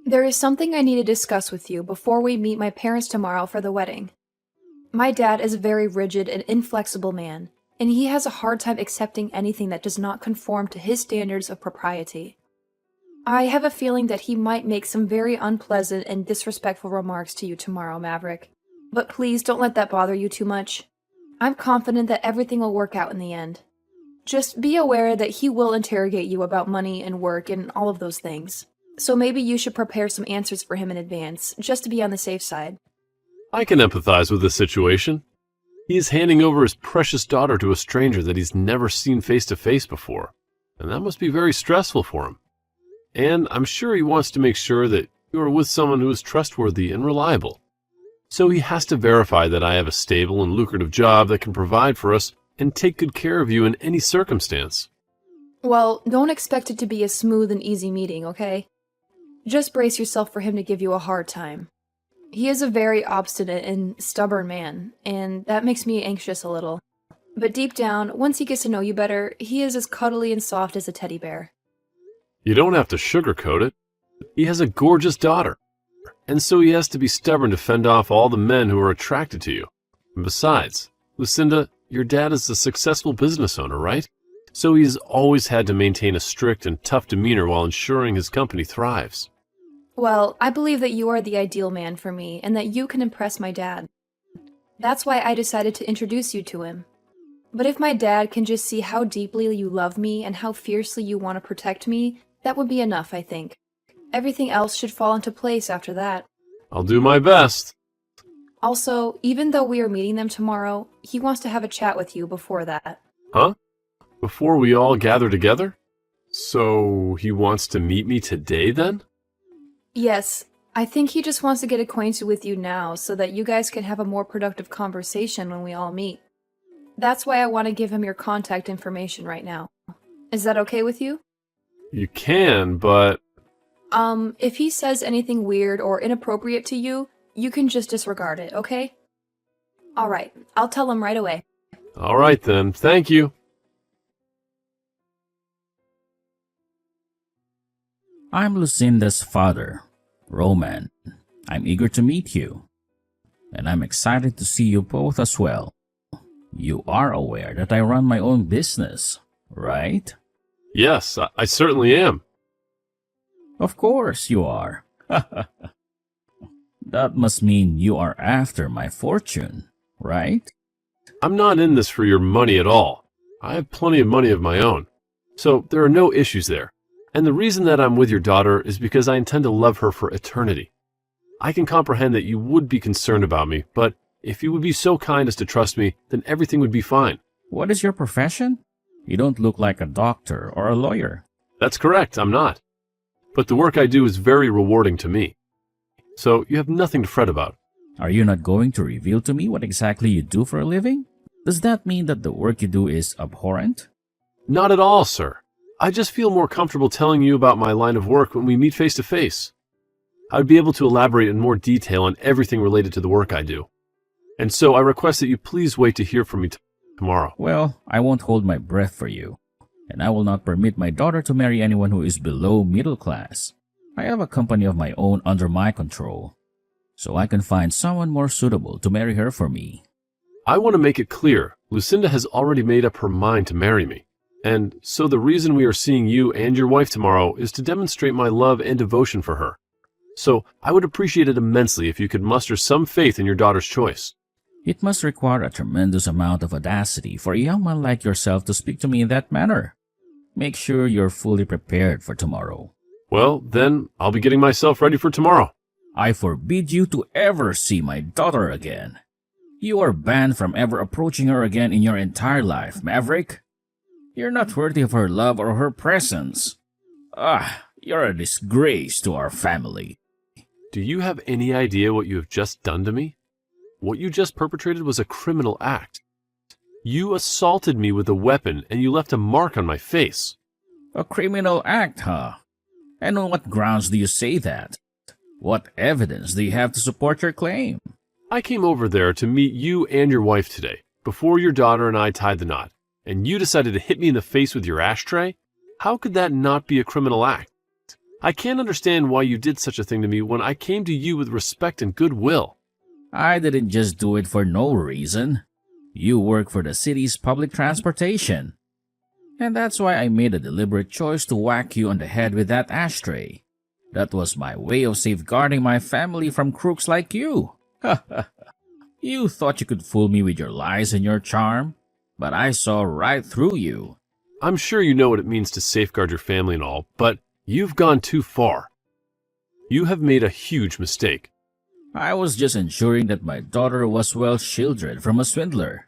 There is something I need to discuss with you before we meet my parents tomorrow for the wedding. My dad is a very rigid and inflexible man, and he has a hard time accepting anything that does not conform to his standards of propriety. I have a feeling that he might make some very unpleasant and disrespectful remarks to you tomorrow, Maverick. But please don't let that bother you too much. I'm confident that everything will work out in the end. Just be aware that he will interrogate you about money and work and all of those things. So maybe you should prepare some answers for him in advance, just to be on the safe side. I can empathize with this situation. He is handing over his precious daughter to a stranger that he's never seen face to face before, and that must be very stressful for him. And I'm sure he wants to make sure that you are with someone who is trustworthy and reliable. So he has to verify that I have a stable and lucrative job that can provide for us and take good care of you in any circumstance. Well, don't expect it to be a smooth and easy meeting, okay? Just brace yourself for him to give you a hard time. He is a very obstinate and stubborn man, and that makes me anxious a little. But deep down, once he gets to know you better, he is as cuddly and soft as a teddy bear. You don't have to sugarcoat it. He has a gorgeous daughter, and so he has to be stubborn to fend off all the men who are attracted to you. And besides, Lucinda, your dad is a successful business owner, right? So he has always had to maintain a strict and tough demeanor while ensuring his company thrives. Well, I believe that you are the ideal man for me, and that you can impress my dad. That's why I decided to introduce you to him. But if my dad can just see how deeply you love me and how fiercely you want to protect me, that would be enough, I think. Everything else should fall into place after that. I'll do my best. Also, even though we are meeting them tomorrow, he wants to have a chat with you before that. Huh? Before we all gather together? So he wants to meet me today then? Yes, I think he just wants to get acquainted with you now so that you guys can have a more productive conversation when we all meet. That's why I want to give him your contact information right now. Is that okay with you? You can, but... If he says anything weird or inappropriate to you, you can just disregard it, okay? Alright, I'll tell him right away. Alright then, thank you. I'm Lucinda's father, Roman. I'm eager to meet you, and I'm excited to see you both as well. You are aware that I run my own business, right? Yes, I certainly am. Of course you are. That must mean you are after my fortune, right? I'm not in this for your money at all. I have plenty of money of my own, so there are no issues there. And the reason that I'm with your daughter is because I intend to love her for eternity. I can comprehend that you would be concerned about me, but if you would be so kind as to trust me, then everything would be fine. What is your profession? You don't look like a doctor or a lawyer. That's correct, I'm not. But the work I do is very rewarding to me. So you have nothing to fret about. Are you not going to reveal to me what exactly you do for a living? Does that mean that the work you do is abhorrent? Not at all, sir. I just feel more comfortable telling you about my line of work when we meet face to face. I would be able to elaborate in more detail on everything related to the work I do. And so I request that you please wait to hear from me tomorrow. Well, I won't hold my breath for you, and I will not permit my daughter to marry anyone who is below middle class. I have a company of my own under my control, so I can find someone more suitable to marry her for me. I want to make it clear, Lucinda has already made up her mind to marry me. And so the reason we are seeing you and your wife tomorrow is to demonstrate my love and devotion for her. So I would appreciate it immensely if you could muster some faith in your daughter's choice. It must require a tremendous amount of audacity for a young man like yourself to speak to me in that manner. Make sure you're fully prepared for tomorrow. Well, then I'll be getting myself ready for tomorrow. I forbid you to ever see my daughter again. You are banned from ever approaching her again in your entire life, Maverick. You're not worthy of her love or her presence. You're a disgrace to our family. Do you have any idea what you have just done to me? What you just perpetrated was a criminal act. You assaulted me with a weapon and you left a mark on my face. A criminal act, huh? And on what grounds do you say that? What evidence do you have to support your claim? I came over there to meet you and your wife today, before your daughter and I tied the knot, and you decided to hit me in the face with your ashtray? How could that not be a criminal act? I can't understand why you did such a thing to me when I came to you with respect and goodwill. I didn't just do it for no reason. You work for the city's public transportation. And that's why I made a deliberate choice to whack you on the head with that ashtray. That was my way of safeguarding my family from crooks like you. You thought you could fool me with your lies and your charm, but I saw right through you. I'm sure you know what it means to safeguard your family and all, but you've gone too far. You have made a huge mistake. I was just ensuring that my daughter was well shielded from a swindler.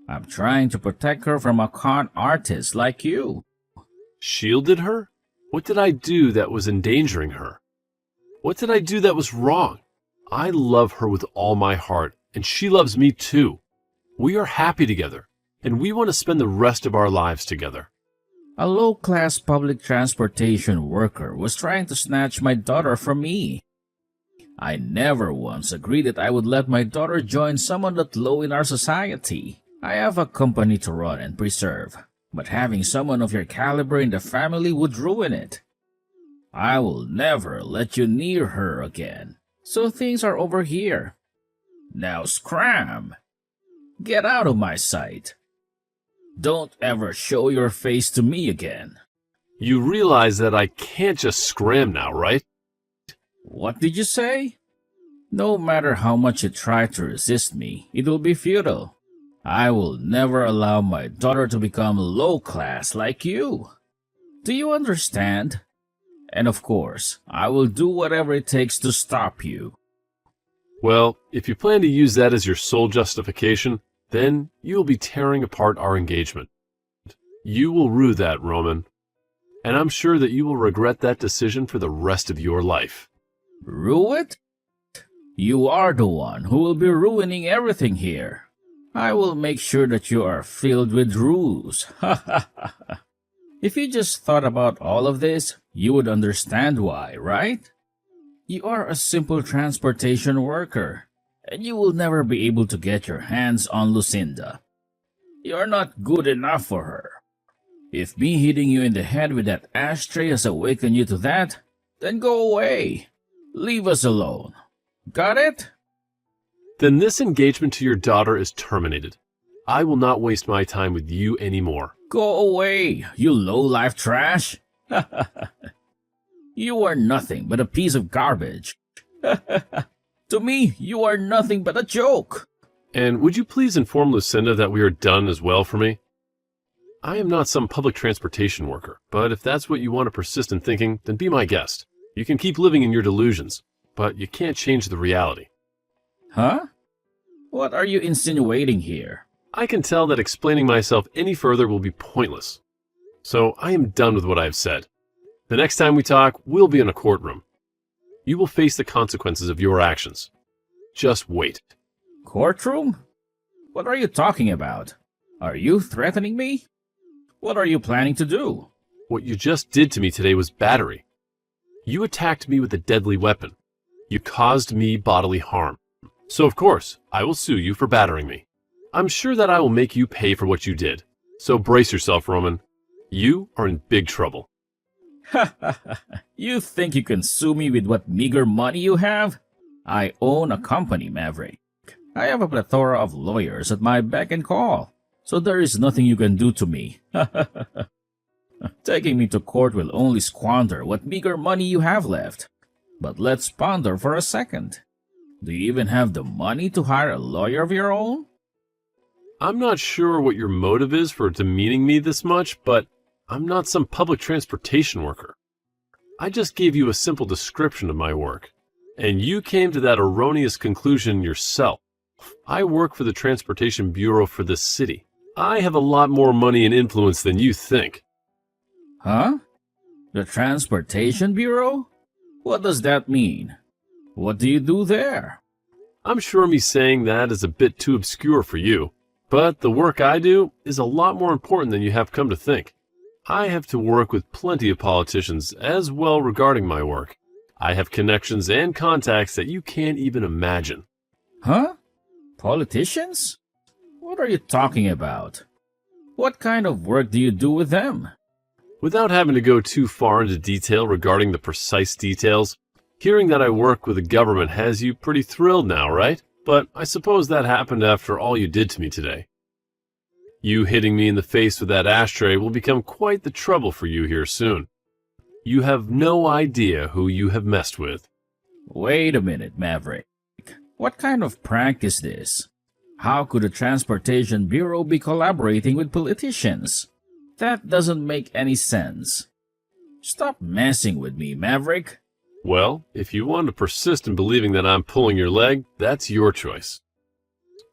I'm trying to protect her from a con artist like you. Shielded her? What did I do that was endangering her? What did I do that was wrong? I love her with all my heart, and she loves me too. We are happy together, and we want to spend the rest of our lives together. A low-class public transportation worker was trying to snatch my daughter from me. I never once agreed that I would let my daughter join someone that low in our society. I have a company to run and preserve, but having someone of your caliber in the family would ruin it. I will never let you near her again, so things are over here. Now scram! Get out of my sight. Don't ever show your face to me again. You realize that I can't just scram now, right? What did you say? No matter how much you try to resist me, it will be futile. I will never allow my daughter to become low class like you. Do you understand? And of course, I will do whatever it takes to stop you. Well, if you plan to use that as your sole justification, then you will be tearing apart our engagement. You will rue that, Roman. And I'm sure that you will regret that decision for the rest of your life. Rue it? You are the one who will be ruining everything here. I will make sure that you are filled with ruse. If you just thought about all of this, you would understand why, right? You are a simple transportation worker, and you will never be able to get your hands on Lucinda. You're not good enough for her. If me hitting you in the head with that ashtray has awakened you to that, then go away. Leave us alone. Got it? Then this engagement to your daughter is terminated. I will not waste my time with you anymore. Go away, you low-life trash. You are nothing but a piece of garbage. To me, you are nothing but a joke. And would you please inform Lucinda that we are done as well for me? I am not some public transportation worker, but if that's what you want to persist in thinking, then be my guest. You can keep living in your delusions, but you can't change the reality. Huh? What are you insinuating here? I can tell that explaining myself any further will be pointless. So I am done with what I have said. The next time we talk, we'll be in a courtroom. You will face the consequences of your actions. Just wait. Courtroom? What are you talking about? Are you threatening me? What are you planning to do? What you just did to me today was battery. You attacked me with a deadly weapon. You caused me bodily harm. So of course, I will sue you for battering me. I'm sure that I will make you pay for what you did. So brace yourself, Roman. You are in big trouble. You think you can sue me with what meager money you have? I own a company, Maverick. I have a plethora of lawyers at my beck and call, so there is nothing you can do to me. Taking me to court will only squander what meager money you have left. But let's ponder for a second. Do you even have the money to hire a lawyer of your own? I'm not sure what your motive is for demeaning me this much, but I'm not some public transportation worker. I just gave you a simple description of my work, and you came to that erroneous conclusion yourself. I work for the Transportation Bureau for this city. I have a lot more money and influence than you think. Huh? The Transportation Bureau? What does that mean? What do you do there? I'm sure me saying that is a bit too obscure for you, but the work I do is a lot more important than you have come to think. I have to work with plenty of politicians as well regarding my work. I have connections and contacts that you can't even imagine. Huh? Politicians? What are you talking about? What kind of work do you do with them? Without having to go too far into detail regarding the precise details, hearing that I work with the government has you pretty thrilled now, right? But I suppose that happened after all you did to me today. You hitting me in the face with that ashtray will become quite the trouble for you here soon. You have no idea who you have messed with. Wait a minute, Maverick. What kind of prank is this? How could the Transportation Bureau be collaborating with politicians? That doesn't make any sense. Stop messing with me, Maverick. Well, if you want to persist in believing that I'm pulling your leg, that's your choice.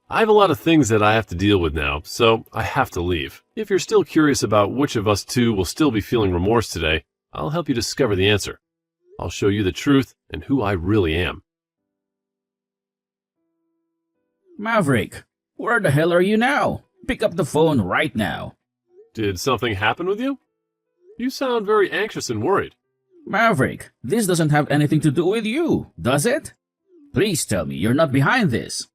I have a lot of things that I have to deal with now, so I have to leave. If you're still curious about which of us two will still be feeling remorse today, I'll help you discover the answer. I'll show you the truth and who I really am. Maverick, where the hell are you now? Pick up the phone right now. Did something happen with you? You sound very anxious and worried. Maverick, this doesn't have anything to do with you, does it? Please tell me you're not behind this.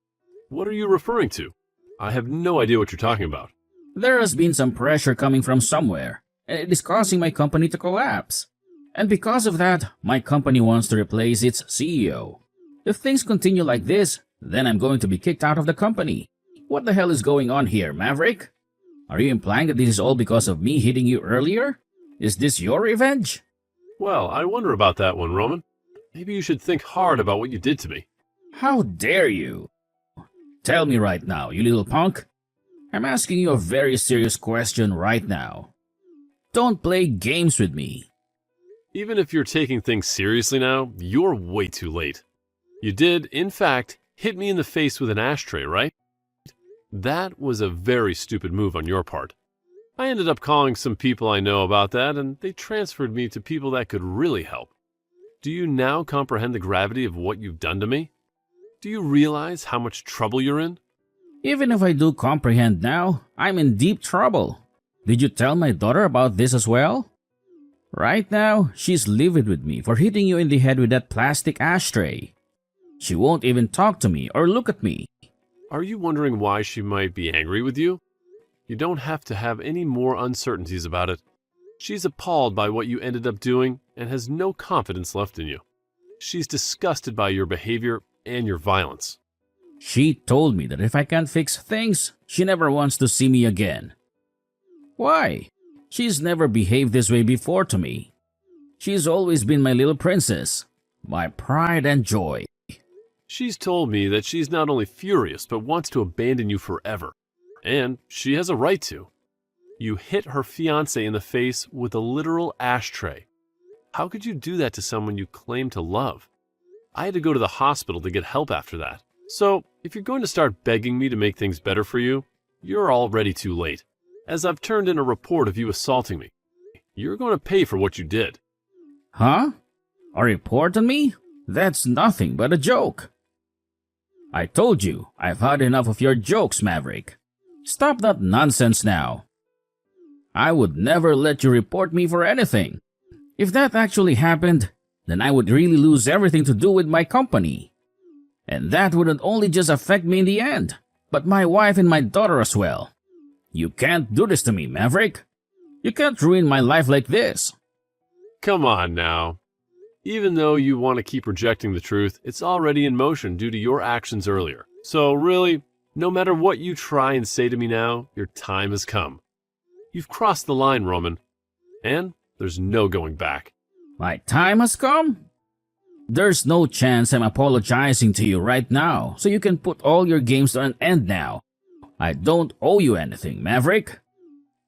What are you referring to? I have no idea what you're talking about. There has been some pressure coming from somewhere, and it is causing my company to collapse. And because of that, my company wants to replace its CEO. If things continue like this, then I'm going to be kicked out of the company. What the hell is going on here, Maverick? Are you implying that this is all because of me hitting you earlier? Is this your revenge? Well, I wonder about that one, Roman. Maybe you should think hard about what you did to me. How dare you? Tell me right now, you little punk. I'm asking you a very serious question right now. Don't play games with me. Even if you're taking things seriously now, you're way too late. You did, in fact, hit me in the face with an ashtray, right? That was a very stupid move on your part. I ended up calling some people I know about that, and they transferred me to people that could really help. Do you now comprehend the gravity of what you've done to me? Do you realize how much trouble you're in? Even if I do comprehend now, I'm in deep trouble. Did you tell my daughter about this as well? Right now, she's livid with me for hitting you in the head with that plastic ashtray. She won't even talk to me or look at me. Are you wondering why she might be angry with you? You don't have to have any more uncertainties about it. She's appalled by what you ended up doing and has no confidence left in you. She's disgusted by your behavior and your violence. She told me that if I can't fix things, she never wants to see me again. Why? She's never behaved this way before to me. She's always been my little princess, my pride and joy. She's told me that she's not only furious but wants to abandon you forever. And she has a right to. You hit her fiancé in the face with a literal ashtray. How could you do that to someone you claim to love? I had to go to the hospital to get help after that. So, if you're going to start begging me to make things better for you, you're already too late, as I've turned in a report of you assaulting me. You're going to pay for what you did. Huh? A report on me? That's nothing but a joke. I told you, I've had enough of your jokes, Maverick. Stop that nonsense now. I would never let you report me for anything. If that actually happened, then I would really lose everything to do with my company. And that wouldn't only just affect me in the end, but my wife and my daughter as well. You can't do this to me, Maverick. You can't ruin my life like this. Come on now. Even though you want to keep rejecting the truth, it's already in motion due to your actions earlier. So really, no matter what you try and say to me now, your time has come. You've crossed the line, Roman, and there's no going back. My time has come? There's no chance I'm apologizing to you right now, so you can put all your games to an end now. I don't owe you anything, Maverick.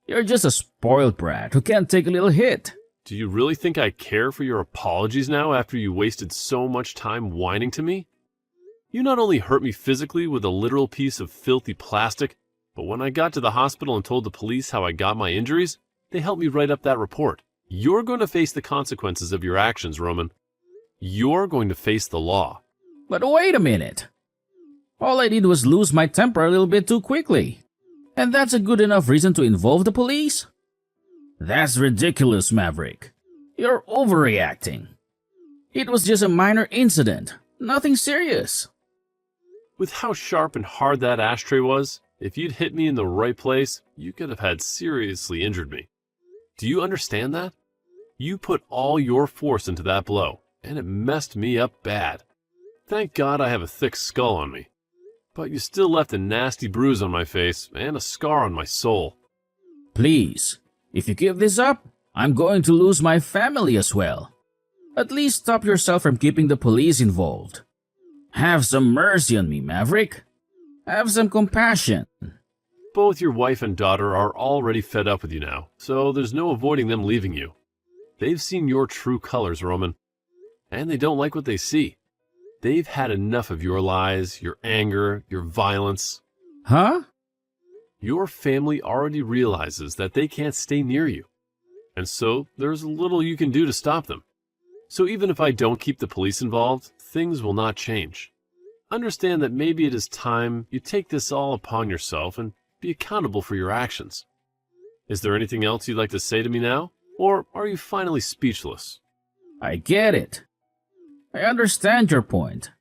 You're just a spoiled brat who can't take a little hit. Do you really think I care for your apologies now after you wasted so much time whining to me? You not only hurt me physically with a literal piece of filthy plastic, but when I got to the hospital and told the police how I got my injuries, they helped me write up that report. You're going to face the consequences of your actions, Roman. You're going to face the law. But wait a minute. All I did was lose my temper a little bit too quickly. And that's a good enough reason to involve the police? That's ridiculous, Maverick. You're overreacting. It was just a minor incident, nothing serious. With how sharp and hard that ashtray was, if you'd hit me in the right place, you could have had seriously injured me. Do you understand that? You put all your force into that blow, and it messed me up bad. Thank God I have a thick skull on me. But you still left a nasty bruise on my face and a scar on my soul. Please, if you give this up, I'm going to lose my family as well. At least stop yourself from keeping the police involved. Have some mercy on me, Maverick. Have some compassion. Both your wife and daughter are already fed up with you now, so there's no avoiding them leaving you. They've seen your true colors, Roman, and they don't like what they see. They've had enough of your lies, your anger, your violence. Huh? Your family already realizes that they can't stay near you, and so there's little you can do to stop them. So even if I don't keep the police involved, things will not change. Understand that maybe it is time you take this all upon yourself and be accountable for your actions. Is there anything else you'd like to say to me now? Or are you finally speechless? I get it. I understand your point.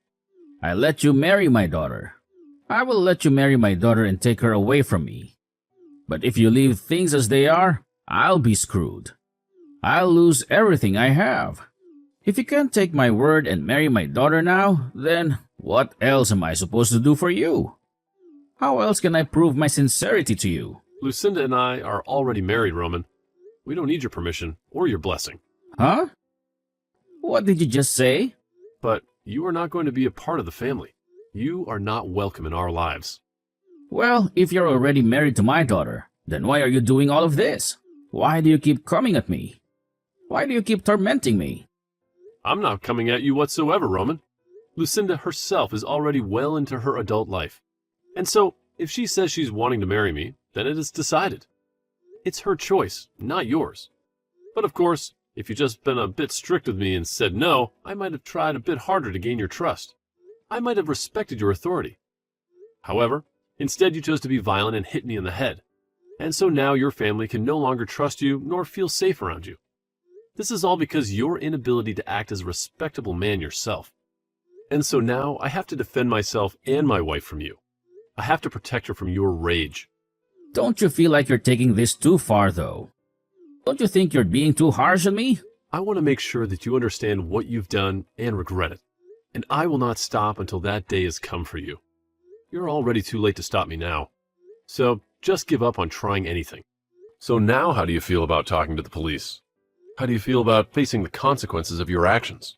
I let you marry my daughter. I will let you marry my daughter and take her away from me. But if you leave things as they are, I'll be screwed. I'll lose everything I have. If you can't take my word and marry my daughter now, then what else am I supposed to do for you? How else can I prove my sincerity to you? Lucinda and I are already married, Roman. We don't need your permission or your blessing. Huh? What did you just say? But you are not going to be a part of the family. You are not welcome in our lives. Well, if you're already married to my daughter, then why are you doing all of this? Why do you keep coming at me? Why do you keep tormenting me? I'm not coming at you whatsoever, Roman. Lucinda herself is already well into her adult life. And so, if she says she's wanting to marry me, then it is decided. It's her choice, not yours. But of course, if you'd just been a bit strict with me and said no, I might have tried a bit harder to gain your trust. I might have respected your authority. However, instead you chose to be violent and hit me in the head. And so now your family can no longer trust you nor feel safe around you. This is all because your inability to act as a respectable man yourself. And so now I have to defend myself and my wife from you. I have to protect her from your rage. Don't you feel like you're taking this too far, though? Don't you think you're being too harsh on me? I want to make sure that you understand what you've done and regret it. And I will not stop until that day has come for you. You're already too late to stop me now. So just give up on trying anything. So now how do you feel about talking to the police? How do you feel about facing the consequences of your actions?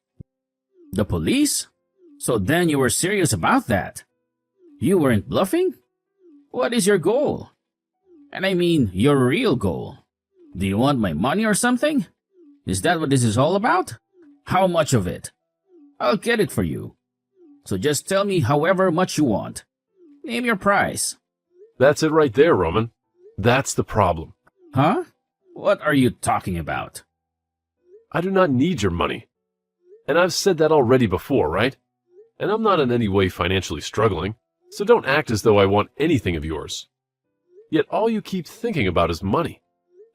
The police? So then you were serious about that? You weren't bluffing? What is your goal? And I mean, your real goal. Do you want my money or something? Is that what this is all about? How much of it? I'll get it for you. So just tell me however much you want. Name your price. That's it right there, Roman. That's the problem. Huh? What are you talking about? I do not need your money. And I've said that already before, right? And I'm not in any way financially struggling, so don't act as though I want anything of yours. Yet all you keep thinking about is money.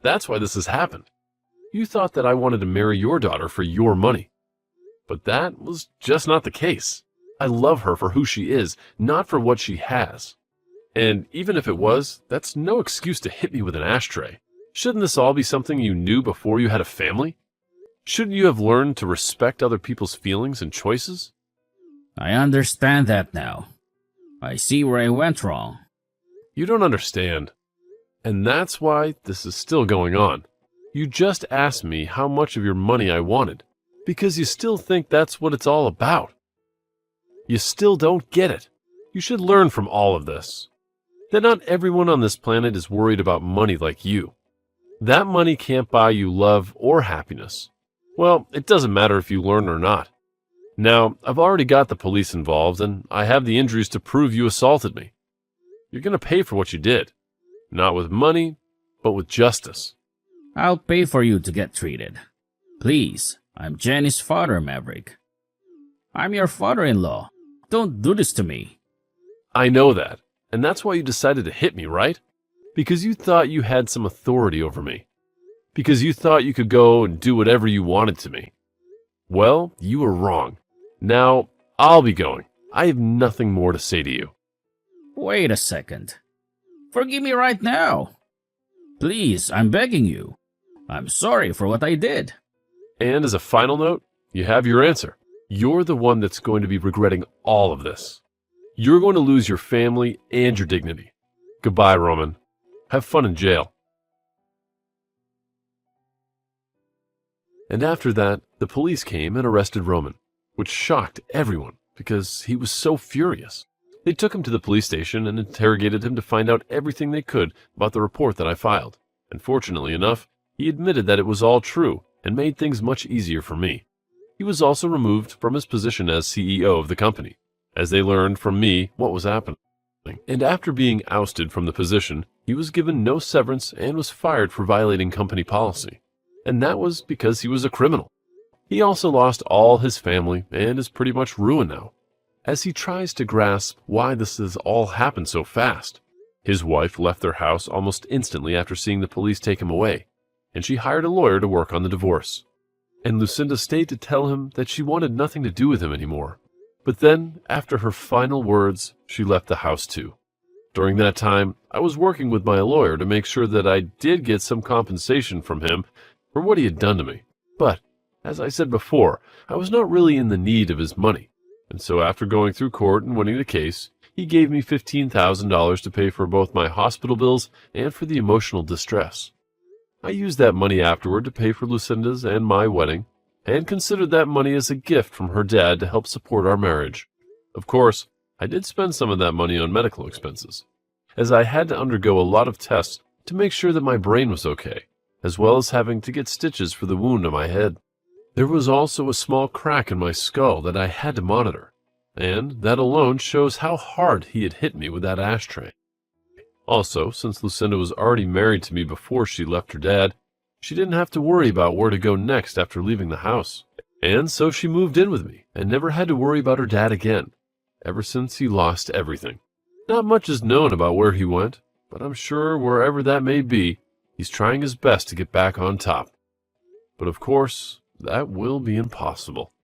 That's why this has happened. You thought that I wanted to marry your daughter for your money. But that was just not the case. I love her for who she is, not for what she has. And even if it was, that's no excuse to hit me with an ashtray. Shouldn't this all be something you knew before you had a family? Shouldn't you have learned to respect other people's feelings and choices? I understand that now. I see where I went wrong. You don't understand. And that's why this is still going on. You just asked me how much of your money I wanted, because you still think that's what it's all about. You still don't get it. You should learn from all of this. That not everyone on this planet is worried about money like you. That money can't buy you love or happiness. Well, it doesn't matter if you learn or not. Now, I've already got the police involved, and I have the injuries to prove you assaulted me. You're going to pay for what you did. Not with money, but with justice. I'll pay for you to get treated. Please, I'm Jenny's father, Maverick. I'm your father-in-law. Don't do this to me. I know that, and that's why you decided to hit me, right? Because you thought you had some authority over me. Because you thought you could go and do whatever you wanted to me. Well, you were wrong. Now, I'll be going. I have nothing more to say to you. Wait a second. Forgive me right now. Please, I'm begging you. I'm sorry for what I did. And as a final note, you have your answer. You're the one that's going to be regretting all of this. You're going to lose your family and your dignity. Goodbye, Roman. Have fun in jail. And after that, the police came and arrested Roman, which shocked everyone because he was so furious. They took him to the police station and interrogated him to find out everything they could about the report that I filed. And fortunately enough, he admitted that it was all true and made things much easier for me. He was also removed from his position as CEO of the company, as they learned from me what was happening. And after being ousted from the position, he was given no severance and was fired for violating company policy. And that was because he was a criminal. He also lost all his family and is pretty much ruined now, as he tries to grasp why this has all happened so fast. His wife left their house almost instantly after seeing the police take him away, and she hired a lawyer to work on the divorce. And Lucinda stayed to tell him that she wanted nothing to do with him anymore. But then, after her final words, she left the house too. During that time, I was working with my lawyer to make sure that I did get some compensation from him for what he had done to me. But, as I said before, I was not really in the need of his money. And so after going through court and winning the case, he gave me $15,000 to pay for both my hospital bills and for the emotional distress. I used that money afterward to pay for Lucinda's and my wedding, and considered that money as a gift from her dad to help support our marriage. Of course, I did spend some of that money on medical expenses, as I had to undergo a lot of tests to make sure that my brain was okay, as well as having to get stitches for the wound on my head. There was also a small crack in my skull that I had to monitor, and that alone shows how hard he had hit me with that ashtray. Also, since Lucinda was already married to me before she left her dad, she didn't have to worry about where to go next after leaving the house. And so she moved in with me and never had to worry about her dad again, ever since he lost everything. Not much is known about where he went, but I'm sure wherever that may be, he's trying his best to get back on top. But of course, that will be impossible.